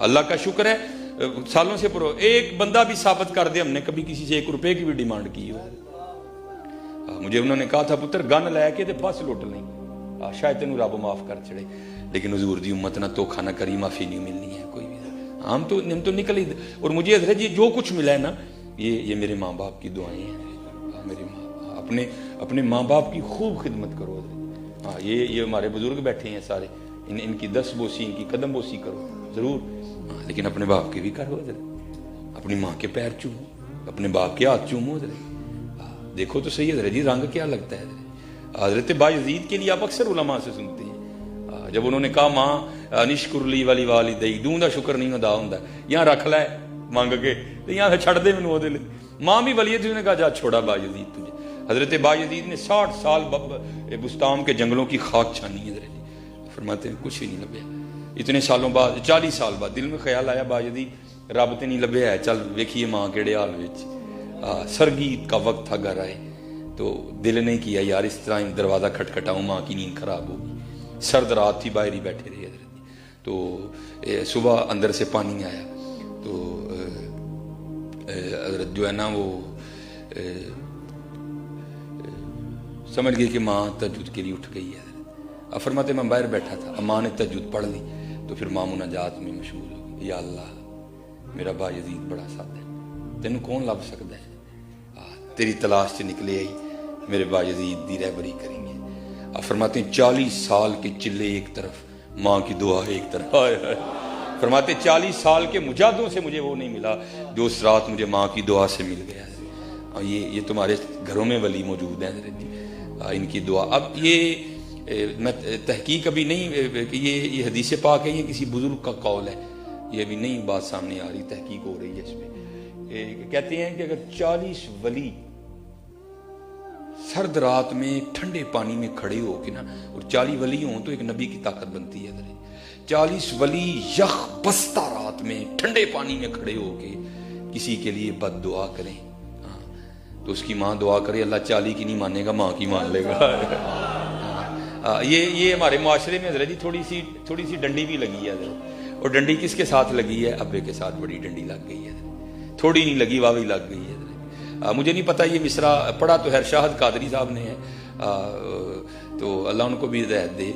اللہ کا شکر ہے سالوں سے ایک بندہ بھی ثابت کر دے ہم نے کبھی کسی سے 1 روپے کی بھی ڈیمانڈ کی ہو. مجھے انہوں نے کہا تھا پتر گن لے کے بس لٹ لیں شاید تینوں رب معاف کر چڑے، لیکن حضور دی امت نہ دھوکھا نہ کری، معافی نہیں ملنی ہے کوئی بھی. ہم تو نکل ہی. اور مجھے حضرت جی جو کچھ ملا ہے نا یہ میرے ماں باپ کی دعائیں ہیں. میرے اپنے ماں باپ کی خوب خدمت کرو حضرت. ہاں یہ ہمارے بزرگ بیٹھے ہیں سارے، ان کی دست بوسی، ان کی قدم بوسی کرو ضرور، لیکن اپنے باپ کی بھی کرو حضرت. اپنی ماں کے پیر چومو، اپنے باپ کے ہاتھ چومو حضرت. دیکھو تو صحیح حضرت جی رنگ کیا لگتا ہے حضرت. حضرت بایزید کے لیے آپ اکثر علماء سے سنتے ہیں جب انہوں نے کہا ماں نشکر لی والی والدی دوں دا شکر نہیں ادا ہوندا، یہاں رکھ لے مانگ کے یہاں سے چھڑ دے مینوں او دے لے. ماں بھی ولی تھی، نے کہا جا چھوڑا بایزید تجھے. حضرت بایزید نے 60 سال بستام کے جنگلوں کی خاک چھانی حضرت جی. فرماتے ہیں کچھ بھی نہیں لبیا. اتنے سالوں بعد 40 سال بعد دل میں خیال آیا بایزید رب تے نہیں لبیا ہے، چل ویکھیے ماں کیڑے حال وچ. سرگیت کا وقت تھا گھر آئے تو دل نہیں کیا یار اس طرح دروازہ کھٹکھٹاؤں، ماں کی نیند خراب ہوگی. سرد رات تھی، باہر ہی بیٹھے رہے حضرت. تو صبح اندر سے پانی آیا تو حضرت جو ہے نا وہ سمجھ گئے کہ ماں تہجد کے لیے اٹھ گئی ہے حضرت. فرماتے میں باہر بیٹھا تھا، ماں نے تہجد پڑھ لی تو پھر ماں مناجات میں مشغول ہو گئی. یا اللہ میرا بایزید بڑا سادہ ہے، تینوں کون لب سکتا ہے، تیری تلاش سے نکلے آئی میرے بایزید دی رہبری کریں گے. فرماتے ہیں 40 سال کے چلے ایک طرف، ماں کی دعا ایک طرف. فرماتے 40 سال کے مجاہدوں سے مجھے وہ نہیں ملا جو اس رات مجھے ماں کی دعا سے مل گیا. یہ تمہارے گھروں میں ولی موجود ہیں حضرت جی، ان کی دعا. اب یہ میں تحقیق ابھی نہیں کہ یہ حدیث پاک ہے، یہ کسی بزرگ کا قول ہے، یہ ابھی نہیں بات سامنے آ رہی، تحقیق ہو رہی ہے اس پہ. کہتے ہیں کہ اگر 40 ولی سرد رات میں ٹھنڈے پانی میں کھڑے ہو کے نا، اور 40 ولی ہوں تو ایک نبی کی طاقت بنتی ہے. 40 ولی یخ بستہ رات میں ٹھنڈے پانی میں کھڑے ہو کے کسی کے لیے بد دعا کریں تو اس کی ماں دعا کرے اللہ 40 کی نہیں مانے گا، ماں کی مان لے گا. یہ ہمارے معاشرے میں حضرت جی تھوڑی سی ڈنڈی بھی لگی ہے حضرت. اور ڈنڈی کس کے ساتھ لگی ہے؟ ابے کے ساتھ بڑی ڈنڈی لگ گئی ہے. تھوڑی نہیں لگی، واوی لگ گئی ہے. مجھے نہیں پتہ یہ مصرع پڑھا تو شاہد قادری صاحب نے ہے، تو اللہ ان کو بھی ہدایت دے.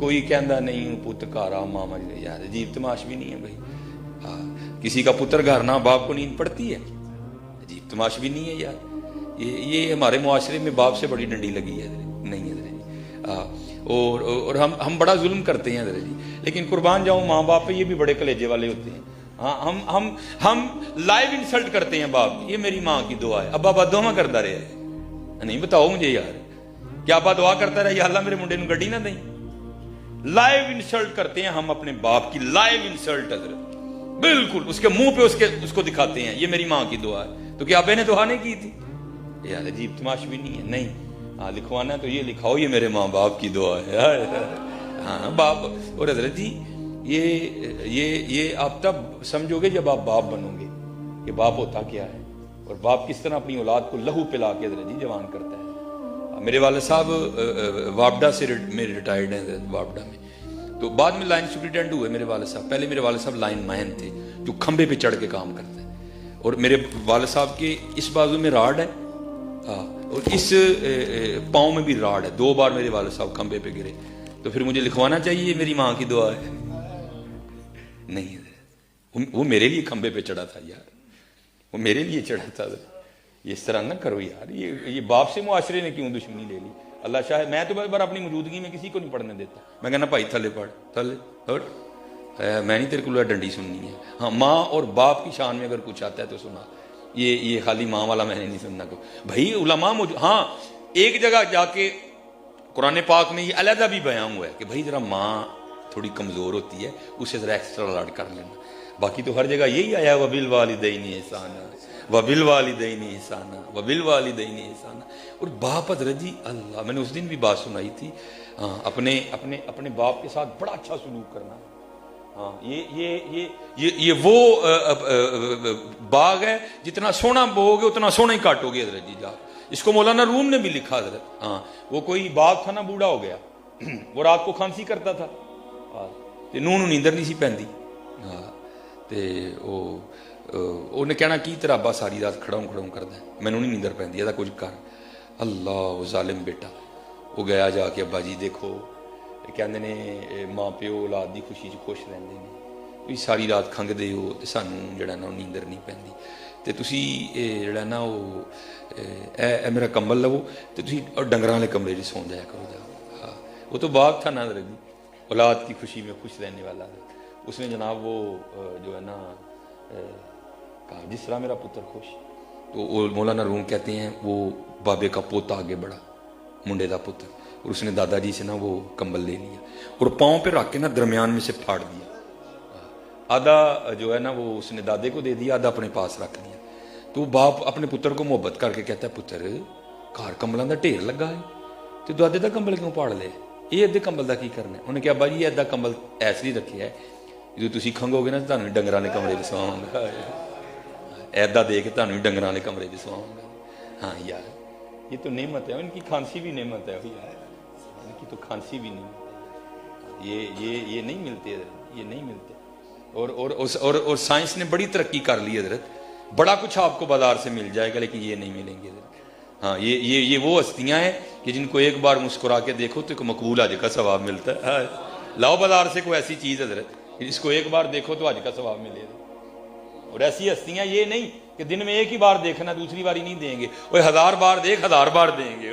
کوئی کہندا نہیں پت گھر ماما جی، یار عجیب تماش بھی نہیں ہے بھائی. کسی کا پتر گھر نہ باپ کو نیند پڑتی ہے، عجیب تماش بھی نہیں ہے یار. یہ ہمارے معاشرے میں باپ سے بڑی ڈنڈی لگی ہے نہیں ہے. اور ہم بڑا ظلم کرتے ہیں حضرت جی، لیکن قربان جاؤں ماں باپ پہ یہ بھی بڑے کلیجے والے ہوتے ہیں. ہاں ہم لائیو انسلٹ کرتے ہیں باپ. یہ میری ماں کی دعا ہے. ابا بدعا کرتا رہے نہیں؟ بتاؤ مجھے یار، کیا ابا دعا کرتا رہے یا اللہ میرے منڈے نو گڈی نہ دیں؟ لائیو انسلٹ کرتے ہیں ہم اپنے باپ کی، لائیو انسلٹ حضرت، بالکل اس کے منہ پہ اس کو دکھاتے ہیں یہ میری ماں کی دعا ہے. تو کیا ابے نے دعا نہیں کی تھی؟ یار عجیب تماش بھی نہیں ہے. نہیں لکھوانا تو یہ لکھاؤ یہ میرے ماں باپ کی دعا ہے. ہاں باپ. اور حضرت جی یہ آپ تب سمجھو گے جب آپ باپ بنو گے کہ باپ ہوتا کیا ہے، اور باپ کس طرح اپنی اولاد کو لہو پلا کے حضرت جی جوان کرتا ہے. میرے والد صاحب وابڈا سے میرے ریٹائرڈ ہیں وابڈا میں، تو بعد میں لائن سپرنٹینڈنٹ ہوئے میرے والد صاحب. پہلے میرے والد صاحب لائن مین تھے جو کھمبے پہ چڑھ کے کام کرتے ہیں. اور میرے والد صاحب کے اس بازو میں راڈ ہے اور اس پاؤں میں بھی راڈ ہے. 2 بار میرے والد صاحب کھمبے پہ گرے. تو پھر مجھے لکھوانا چاہیے میری ماں کی دعا ہے؟ نہیں، وہ میرے لیے کھمبے پہ چڑھا تھا یار، وہ میرے لیے چڑھا تھا. یہ اس طرح نہ کرو یار. یہ باپ سے معاشرے نے کیوں دشمنی لے لی؟ اللہ شاید میں تو بار اپنی موجودگی میں کسی کو نہیں پڑھنے دیتا. میں کہنا بھائی تھلے پڑھ، تھلے ہٹ، میں نہیں تیرے کو ڈنڈی سننی ہے. ہاں ماں اور باپ کی شان میں اگر کچھ آتا ہے تو سنا. یہ خالی ماں والا میں نے نہیں سننا کو بھائی. علماء ہاں ایک جگہ جا کے قرآن پاک میں یہ علیحدہ بھی بیان ہوا ہے کہ بھائی ذرا ماں تھوڑی کمزور ہوتی ہے، اسے ذرا ایکسٹرا لاڈ کر لینا. باقی تو ہر جگہ یہی آیا وبالوالدین احسانا وبالوالدین احسانا وبالوالدین احسانا. اور باپ حضرت جی اللہ، میں نے اس دن بھی بات سنائی تھی، اپنے باپ کے ساتھ بڑا اچھا سلوک کرنا. ہاں یہ وہ باغ ہے جتنا سونا بو گے اتنا سونا ہی کاٹو گے حضرت جی. جا اس کو مولانا روم نے بھی لکھا حضرت. ہاں وہ کوئی باغ تھا نا، بوڑھا ہو گیا، وہ رات کو کھانسی کرتا تھا، نون نیندر نہیں سی پہنتی. ਉਹਨੇ ਕਹਿਣਾ ਕੀ ਤੇਰਾ ਅੱਬਾ ਸਾਰੀ ਰਾਤ ਖੜਾਉਂ ਕਰਦਾ, ਮੈਨੂੰ ਨਹੀਂ ਨੀਂਦਰ ਪੈਂਦੀ, ਇਹਦਾ ਕੁਝ ਕਰ। ਅੱਲਾ ਉਹ ਜ਼ਾਲਿਮ ਬੇਟਾ ਉਹ ਗਿਆ ਜਾ ਕੇ, ਅੱਬਾ ਜੀ ਦੇਖੋ ਕਹਿੰਦੇ ਨੇ ਮਾਂ ਪਿਓ ਔਲਾਦ ਦੀ ਖੁਸ਼ੀ 'ਚ ਖੁਸ਼ ਰਹਿੰਦੇ ਨੇ, ਤੁਸੀਂ ਸਾਰੀ ਰਾਤ ਖੰਘਦੇ ਹੋ ਤੇ ਸਾਨੂੰ ਜਿਹੜਾ ਨਾ ਉਹ ਨੀਂਦਰ ਨਹੀਂ ਪੈਂਦੀ, ਤੇ ਤੁਸੀਂ ਇਹ ਜਿਹੜਾ ਨਾ ਉਹ ਇਹ ਮੇਰਾ ਕੰਬਲ ਲਵੋ ਤੇ ਤੁਸੀਂ ਡੰਗਰਾਂ ਵਾਲੇ ਕਮਰੇ 'ਚ ਸੌਂ ਜਾਇਆ ਕਰੋ ਜਾ। ہاں وہ تو باغ تھا نا حضرت جی، اولاد کی خوشی میں خوش رہنے والا ہے، اس نے جناب وہ جو ہے نا کہا جس طرح میرا پتر خوش، تو مولانا روم کہتے ہیں وہ بابے کا پوتا آگے بڑھا، منڈے کا پتر، اور اس نے دادا جی سے نا وہ کمبل لے لیا اور پاؤں پہ رکھ کے نا درمیان میں سے پھاڑ دیا، آدھا جو ہے نا وہ اس نے دادے کو دے دیا، آدھا اپنے پاس رکھ دیا۔ تو باپ اپنے پتر کو محبت کر کے کہتا ہے پتر گھر کمبلوں کا ڈھیر لگا ہے تو دادے کا کمبل کیوں پاڑ لے، یہ ادھے کمبل کا کی کرنا ہے؟ انہیں کہا بھائی یہ ادھا کمبل ایسے ہی رکھے ہے جو تھی کھنگو گے نا تمہیں ڈنگر والے کمرے میں سواؤں گا، ایدا دے کے تمہیں ڈنگر والے کمرے میں سواؤں گا۔ ہاں یار یہ تو نعمت ہے، ان کی کھانسی بھی نعمت ہے یار، ان کی تو کھانسی بھی نعمت ہے، یہ نہیں ملتے حضرت، یہ نہیں ملتے۔ اور سائنس نے بڑی ترقی کر لی حضرت، بڑا کچھ آپ کو بازار سے مل جائے گا لیکن یہ نہیں ملیں گے حضرت۔ ہاں یہ وہ ہستیاں ہیں کہ جن کو ایک بار مسکرا کے دیکھو تو ایک مقبول حج کا ثواب ملتا ہے۔ لاؤ بازار سے کوئی ایسی چیز حضرت جس کو ایک بار دیکھو تو حج کا ثواب ملے گا، اور ایسی ہستیاں یہ نہیں کہ دن میں ایک ہی بار دیکھنا دوسری باری نہیں دیں گے، وہ 1000 بار دیکھ 1000 بار دیں گے۔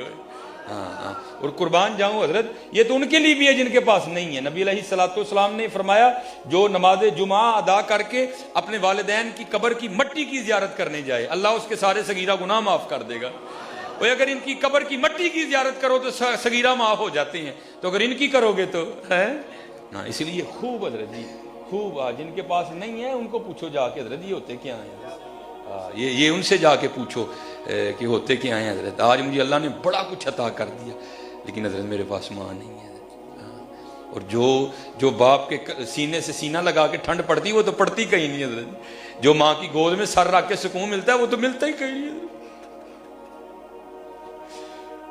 ہاں اور قربان جاؤں حضرت یہ تو ان کے لیے بھی ہے جن کے پاس نہیں ہے۔ نبی علیہ الصلوۃ والسلام نے فرمایا جو نماز جمعہ ادا کر کے اپنے والدین کی قبر کی مٹی کی زیارت کرنے جائے اللہ اس کے سارے صغیرہ گناہ معاف کر دے گا، اور اگر ان کی قبر کی مٹی کی زیارت کرو تو صغیرہ معاف ہو جاتے ہیں، تو اگر ان کی کرو گے تو ہے نا۔ اس لیے خوب حضرت جی خوب جن کے پاس نہیں ہے ان کو پوچھو جا کے حضرت یہ ہوتے کیا ہیں، یہ ان سے جا کے پوچھو کہ ہوتے کیا ہیں حضرت۔ آج مجھے اللہ نے بڑا کچھ عطا کر دیا لیکن حضرت میرے پاس ماں نہیں ہے، اور جو باپ کے سینے سے سینہ لگا کے ٹھنڈ پڑتی وہ تو پڑتی کہیں نہیں حضرت، جو ماں کی گود میں سر رکھ کے سکون ملتا ہے وہ تو ملتا ہی کہیں نہیں،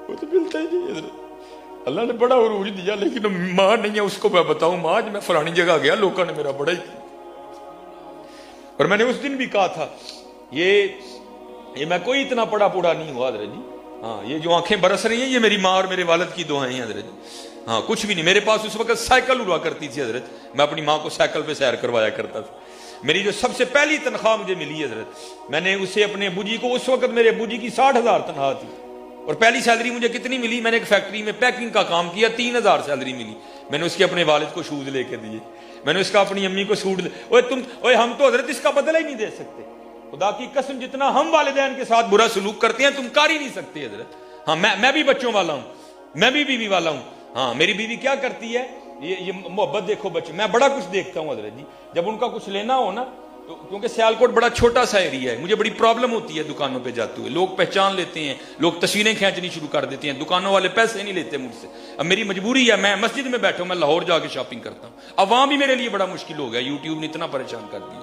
وہ تو ملتا ہی نہیں حضرت۔ اللہ نے بڑا عروج دیا لیکن ماں نہیں ہے، اس کو میں بتاؤں ماں جب میں فلانی جگہ گیا لوگوں نے میرا بڑا ہی کیا، اور میں نے اس دن بھی کہا تھا یہ میں کوئی اتنا پڑا پوڑا نہیں ہوا حضرت جی، ہاں یہ جو آنکھیں برس رہی ہیں یہ میری ماں اور میرے والد کی دعائیں ہیں حضرت جی، ہاں کچھ بھی نہیں۔ میرے پاس اس وقت سائیکل ہوا کرتی تھی حضرت، میں اپنی ماں کو سائیکل پہ سیر کروایا کرتا تھا۔ میری جو سب سے پہلی تنخواہ مجھے ملی حضرت، میں نے اسے اپنے ابو جی کو، اس وقت میرے ابو جی کی 60,000 تنخواہ تھی، اور پہلی سیلری مجھے کتنی ملی، میں نے ایک فیکٹری میں پیکنگ کا کام کیا 3000 سیلری ملی، میں نے اس کے اپنے والد کو شوز لے کے دیے، میں نے اس کا اپنی امی کو سوٹ ہم تو حضرت اس کا بدلہ ہی نہیں دے سکتے، خدا کی قسم جتنا ہم والدین کے ساتھ برا سلوک کرتے ہیں تم کر ہی نہیں سکتے حضرت۔ ہاں میں بھی بچوں والا ہوں، میں بھی بیوی والا ہوں، ہاں میری بیوی کیا کرتی ہے یہ محبت دیکھو بچے، میں بڑا کچھ دیکھتا ہوں حضرت جی، جب ان کا کچھ لینا ہو نا تو کیونکہ سیالکوٹ بڑا چھوٹا سا ایریا ہے، مجھے بڑی پرابلم ہوتی ہے دکانوں پہ جاتے ہوئے، لوگ پہچان لیتے ہیں، لوگ تصویریں کھینچنی شروع کر دیتے ہیں، دکانوں والے پیسے نہیں لیتے مجھ سے، اب میری مجبوری ہے، میں مسجد میں بیٹھا ہوں، میں لاہور جا کے شاپنگ کرتا ہوں، اب وہاں بھی میرے لیے بڑا مشکل ہو گیا، یوٹیوب نے اتنا پریشان کر دیا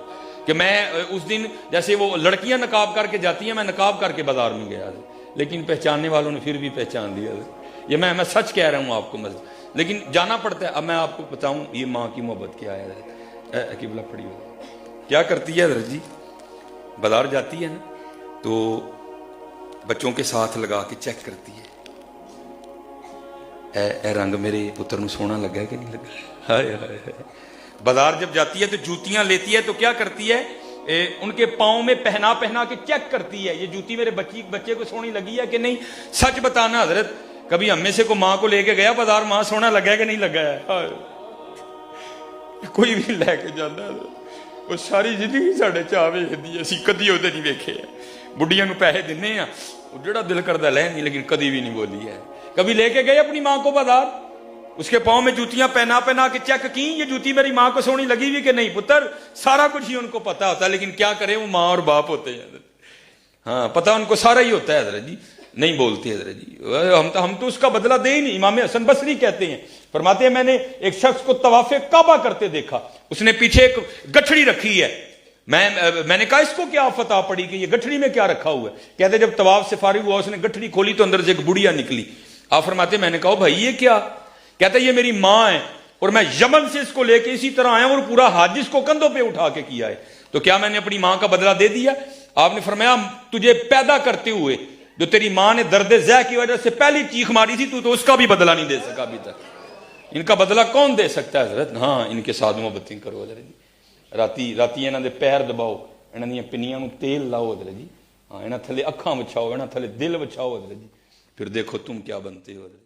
کہ میں اس دن جیسے وہ لڑکیاں نقاب کر کے جاتی ہیں میں نقاب کر کے بازار میں گیا، لیکن پہچاننے والوں نے پھر بھی پہچان لیا، یہ میں سچ کہہ رہا ہوں آپ کو، لیکن جانا پڑتا ہے۔ اب میں آپ کو بتاؤں یہ ماں کی محبت کیا ہے، قبلہ پڑی ہو کیا کرتی ہے حضرت جی، بازار جاتی ہے نا تو بچوں کے ساتھ لگا کے چیک کرتی ہے، اے رنگ میرے پتر نو سونا لگا ہے کہ نہیں لگا، ہائے ہائے ہائے۔ بازار جب جاتی ہے تو جوتیاں لیتی ہے تو کیا کرتی ہے ان کے پاؤں میں پہنا کے چیک کرتی ہے یہ جوتی میرے بچے کو سونی لگی ہے کہ نہیں۔ سچ بتانا حضرت کبھی ہم میں سے کو ماں کو لے کے گیا بازار، ماں سونا لگا ہے کہ نہیں لگا ہے، کوئی بھی لے کے جانا وہ ساری زندگی ساڈے چاہ ویکھدی ہے، اسی کدی وہ نہیں ویکھے بڑھیاں نو پیسے دینے ہیں وہ جڑا دل کردا لے نہیں، لیکن کدی بھی نہیں بولی ہے۔ کبھی لے کے گئے اپنی ماں کو بازار، اس کے پاؤں میں جوتیاں پہنا کے چیک کی یہ جوتی میری ماں کو سونی لگی ہوئی کہ نہیں، پتر سارا کچھ ہی ان کو پتا ہوتا ہے، لیکن کیا کریں وہ ماں اور باپ ہوتے ہیں حضرت، ہاں پتہ ان کو سارا ہی ہوتا ہے حضرت جی، نہیں بولتے حضرت جی، ہم تو اس کا بدلہ دے ہی نہیں۔ امام حسن بصری کہتے ہیں، فرماتے ہیں میں نے ایک شخص کو طواف کعبہ کرتے دیکھا، اس نے پیچھے ایک گٹھڑی رکھی ہے، میں نے کہا اس کو کیا فتح پڑی کہ یہ گٹھڑی میں کیا رکھا ہوا ہے؟ کہتے جب طواف سے فارغ ہوا اس نے گٹھڑی کھولی تو اندر سے ایک بڑھیا نکلی۔ آپ فرماتے میں نے کہا بھائی یہ کیا؟ کہتا یہ میری ماں ہے اور میں یمن سے اس کو لے کے اسی طرح آیا اور پورا حج اس کو کندھوں پہ اٹھا کے کیا ہے۔ تو کیا میں نے اپنی ماں کا بدلہ دے دیا؟ آپ نے فرمایا تجھے پیدا کرتے ہوئے جو تیری ماں نے درد ذہ کی وجہ سے پہلی چیخ ماری تھی تو اس کا بھی بدلہ نہیں دے سکا ابھی تک. ان کا بدلہ کون دے سکتا ہے حضرت؟ ہاں ان کے ساتھ محبتیں کرو حضرت جی. راتی انہاں دے پیر دباؤ, انہاں دیاں پنیاں نوں تیل لاؤ حضرت جی. ہاں انہاں تھلے اکھاں وچھاؤ, انہاں تھلے دل وچھاؤ حضرت جی. پھر دیکھو تم کیا بنتے ہو حضرت.